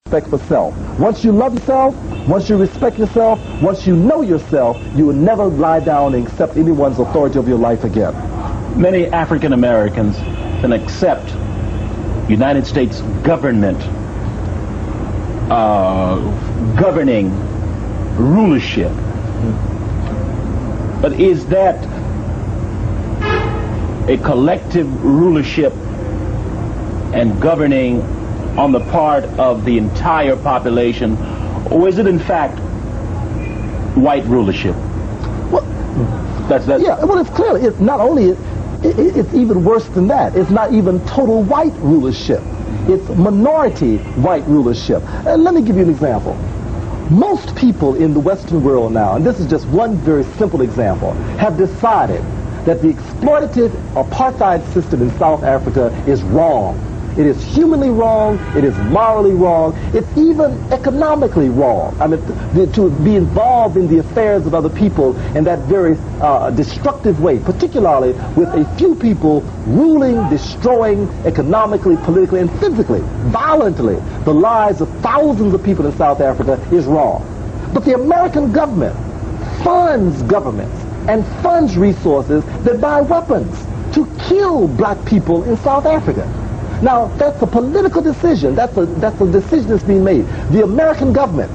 respect for self. Once you love yourself, once you respect yourself, once you know yourself, you will never lie down and accept anyone's authority over your life again. Many African Americans can accept United States government governing rulership. But is that a collective rulership and governing on the part of the entire population, or is it in fact white rulership? Well, yeah, well, it's clearly, it's not only, it's even worse than that. It's not even total white rulership. It's minority white rulership. And let me give you an example. Most people in the Western world now, and this is just one very simple example, have decided that the exploitative apartheid system in South Africa is wrong. It is humanly wrong, it is morally wrong, it's even economically wrong. I mean, to be involved in the affairs of other people in that very destructive way, particularly with a few people ruling, destroying economically, politically, and physically, violently, the lives of thousands of people in South Africa is wrong. But the American government funds governments and funds resources that buy weapons to kill black people in South Africa. Now, that's a political decision. That's a decision that's being made. The American government,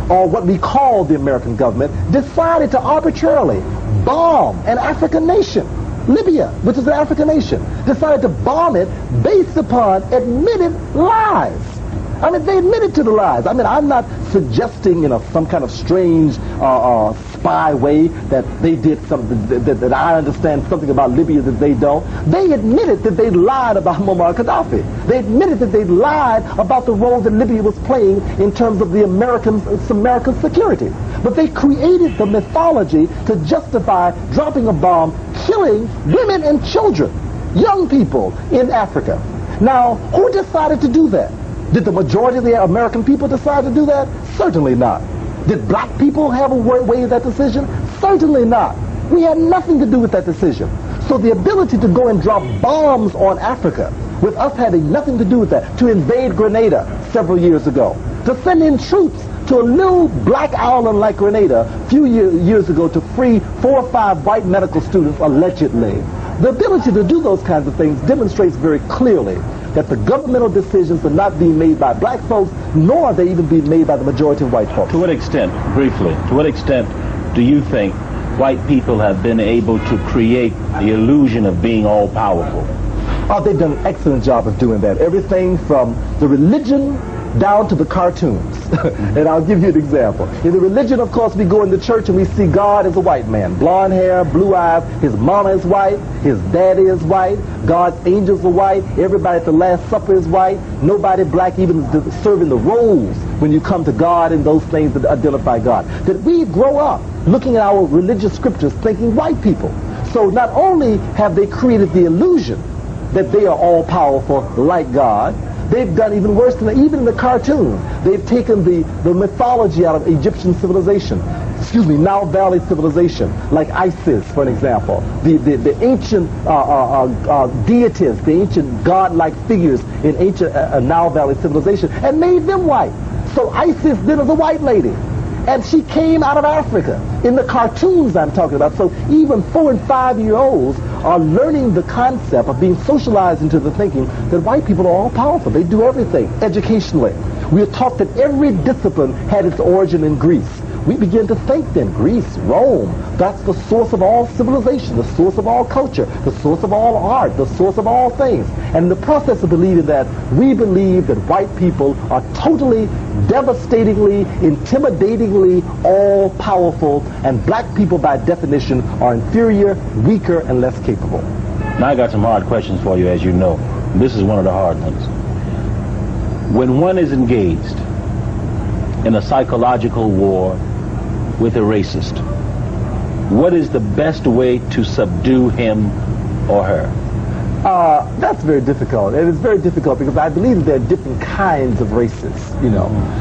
or what we call the American government, decided to arbitrarily bomb an African nation, Libya, which is an African nation, decided to bomb it based upon admitted lies. I mean, they admitted to the lies. I mean, I'm not suggesting, some kind of strange spy way that they did something, that I understand something about Libya that they don't. They admitted that they lied about Muammar Gaddafi. They admitted that they lied about the role that Libya was playing in terms of the American security. But they created the mythology to justify dropping a bomb, killing women and children, young people in Africa. Now, who decided to do that? Did the majority of the American people decide to do that? Certainly not. Did black people have a way in that decision? Certainly not. We had nothing to do with that decision. So the ability to go and drop bombs on Africa, with us having nothing to do with that, to invade Grenada several years ago, to send in troops to a little black island like Grenada a few years ago to free 4 or 5 white medical students, allegedly. The ability to do those kinds of things demonstrates very clearly that the governmental decisions are not being made by black folks, nor are they even being made by the majority of white folks. To what extent, briefly, to what extent do you think white people have been able to create the illusion of being all-powerful? Oh, they've done an excellent job of doing that. Everything from the religion down to the cartoons. And I'll give you an example. In the religion, of course, we go into church and we see God as a white man. Blonde hair, blue eyes, his mama is white, his daddy is white, God's angels are white, everybody at the Last Supper is white, nobody black even serving the roles when you come to God and those things that identify God. That we grow up looking at our religious scriptures thinking white people. So not only have they created the illusion that they are all powerful like God, they've done even worse than that. Even in the cartoon, they've taken the mythology out of Egyptian civilization. Nile Valley civilization, like Isis, for an example. The ancient deities, the ancient godlike figures in ancient Nile Valley civilization, and made them white. So Isis then is a white lady. And she came out of Africa in the cartoons I'm talking about. So even 4 and 5-year-olds are learning the concept of being socialized into the thinking that white people are all powerful. They do everything educationally. We are taught that every discipline had its origin in Greece. We begin to think then, Greece, Rome, that's the source of all civilization, the source of all culture, the source of all art, the source of all things. And in the process of believing that, we believe that white people are totally, devastatingly, intimidatingly all-powerful, and black people by definition are inferior, weaker, and less capable. Now I got some hard questions for you, as you know. This is one of the hard ones. When one is engaged in a psychological war with a racist, what is the best way to subdue him or her? That's very difficult. And it's very difficult because I believe that there are different kinds of racists,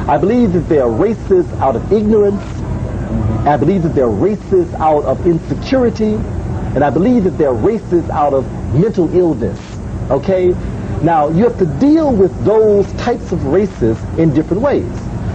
I believe that there are racists out of ignorance. I believe that there are racists out of insecurity. And I believe that there are racists out of mental illness. Okay? Now, you have to deal with those types of racists in different ways.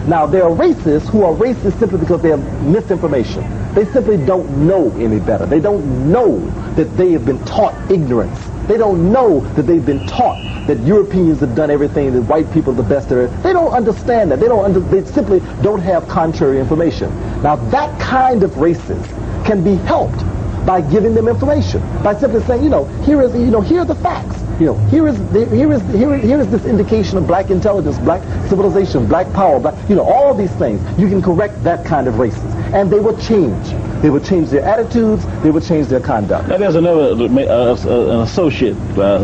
Now, there are racists who are racist simply because they have misinformation. They simply don't know any better. They don't know that they have been taught ignorance. They don't know that they've been taught that Europeans have done everything, that white people are the best at it. They don't understand that. They simply don't have contrary information. Now, that kind of racist can be helped by giving them information, by simply saying, here are the facts. Here is this indication of black intelligence, black civilization, black power, all these things. You can correct that kind of racist, and they will change. They will change their attitudes. They will change their conduct. Now, there's another, an associate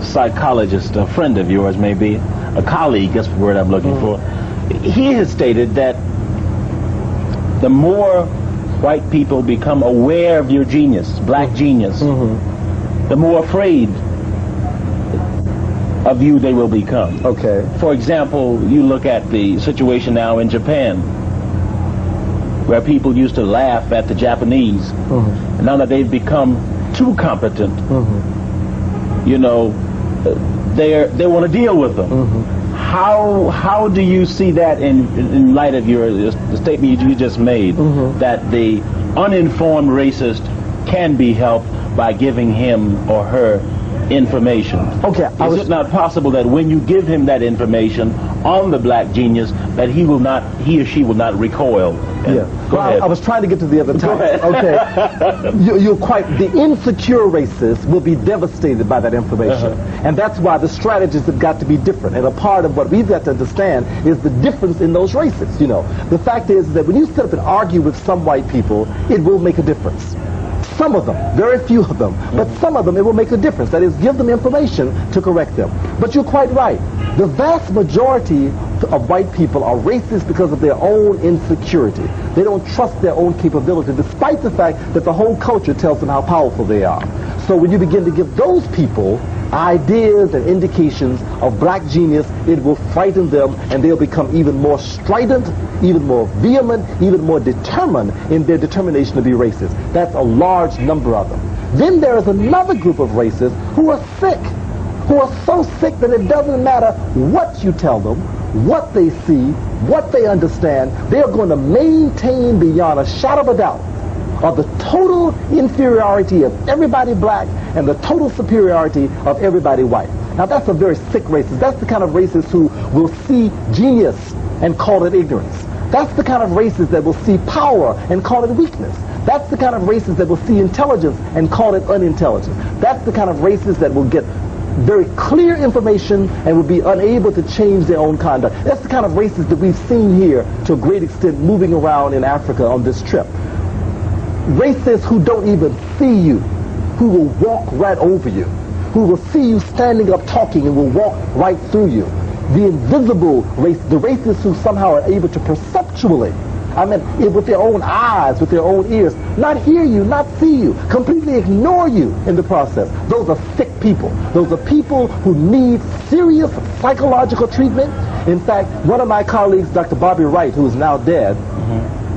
psychologist, a friend of yours, maybe a colleague. That's the word I'm looking for. He has stated that the more white people become aware of your genius, black genius, the more afraid of you they will become. Okay. For example, you look at the situation now in Japan, where people used to laugh at the Japanese, and now that they've become too competent, they want to deal with them. How do you see that in light of the statement you just made, that the uninformed racist can be helped by giving him or her information? Okay. Is it not possible that when you give him that information on the black genius, that he or she will not recoil? Yeah. Go ahead. I was trying to get to the other type. Okay. The insecure racists will be devastated by that information. And that's why the strategies have got to be different. And a part of what we've got to understand is the difference in those races. The fact is that when you sit up and argue with some white people, it will make a difference. Some of them, very few of them, but some of them it will make a difference. That is, give them information to correct them. But you're quite right. The vast majority of white people are racist because of their own insecurity. They don't trust their own capability, despite the fact that the whole culture tells them how powerful they are. So when you begin to give those people ideas and indications of black genius, it will frighten them, and they'll become even more strident, even more vehement, even more determined in their determination to be racist. That's a large number of them. Then there is another group of racists who are sick, who are so sick that it doesn't matter what you tell them, what they see, what they understand. They're going to maintain beyond a shadow of a doubt of the total inferiority of everybody black and the total superiority of everybody white. Now, that's a very sick racist. That's the kind of racist who will see genius and call it ignorance. That's the kind of racist that will see power and call it weakness. That's the kind of racist that will see intelligence and call it unintelligent. That's the kind of racist that will get very clear information and will be unable to change their own conduct. That's the kind of racist that we've seen here to a great extent moving around in Africa on this trip. Racists who don't even see you, who will walk right over you, who will see you standing up talking and will walk right through you. The invisible race, the racists who somehow are able to perceptually, with their own eyes, with their own ears, not hear you, not see you, completely ignore you in the process. Those are sick people. Those are people who need serious psychological treatment. In fact, one of my colleagues, Dr. Bobby Wright, who is now dead,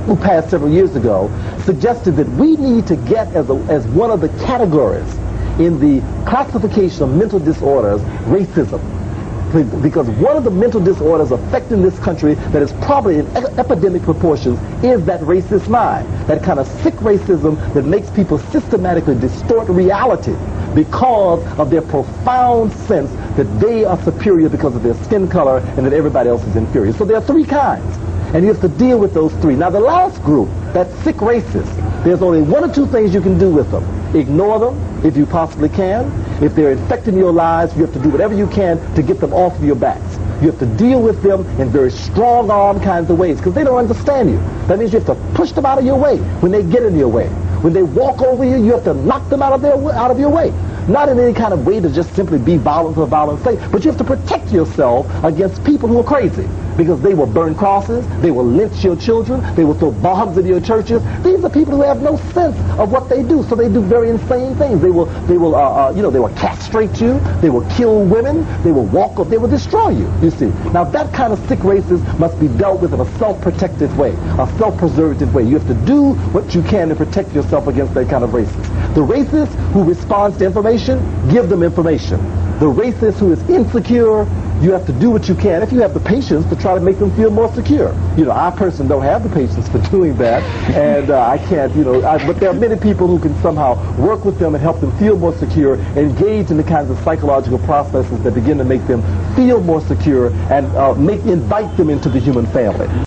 who passed several years ago, suggested that we need to get as one of the categories in the classification of mental disorders, racism. Because one of the mental disorders affecting this country that is probably in epidemic proportions is that racist mind, that kind of sick racism that makes people systematically distort reality because of their profound sense that they are superior because of their skin color and that everybody else is inferior. So there are three kinds, and you have to deal with those three. Now, the last group, that sick racist, there's only one or two things you can do with them. Ignore them if you possibly can. If they're infecting your lives, you have to do whatever you can to get them off of your backs. You have to deal with them in very strong-arm kinds of ways because they don't understand you. That means you have to push them out of your way when they get in your way. When they walk over you, you have to knock them out of your way. Not in any kind of way to just simply be violent for violent's sake, but you have to protect yourself against people who are crazy, because they will burn crosses, they will lynch your children, they will throw bombs into your churches. These are people who have no sense of what they do, so they do very insane things. They will castrate you, they will kill women, they will destroy you, you see. Now, that kind of sick racist must be dealt with in a self-protective way, a self-preservative way. You have to do what you can to protect yourself against that kind of racist. The racist who responds to information, give them information. The racist who is insecure, you have to do what you can, if you have the patience, to try to make them feel more secure. You know, I personally don't have the patience for doing that, and I can't, you know, but there are many people who can somehow work with them and help them feel more secure, engage in the kinds of psychological processes that begin to make them feel more secure and invite them into the human family.